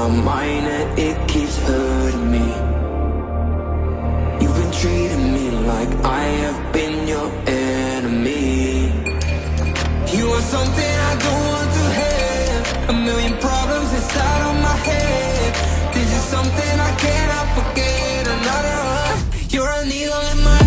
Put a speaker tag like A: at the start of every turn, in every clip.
A: my mind and it keeps hurting me. You've been treating me like I have been your enemy. You are something I don't want to have, a million problems inside of my head. This is something I cannot forget. Another one, you're a needle in my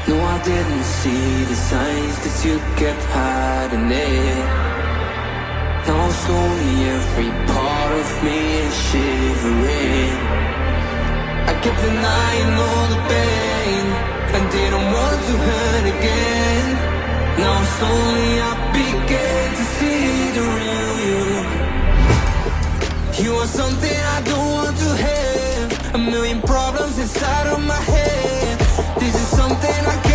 A: No, I didn't see the signs, cause you kept hiding it. Now slowly every part of me is shivering. I kept denying all the pain and didn't want to hurt again. Now slowly I began to see the real you. You are something I don't want to have, a million problems inside of my head. This is something I can't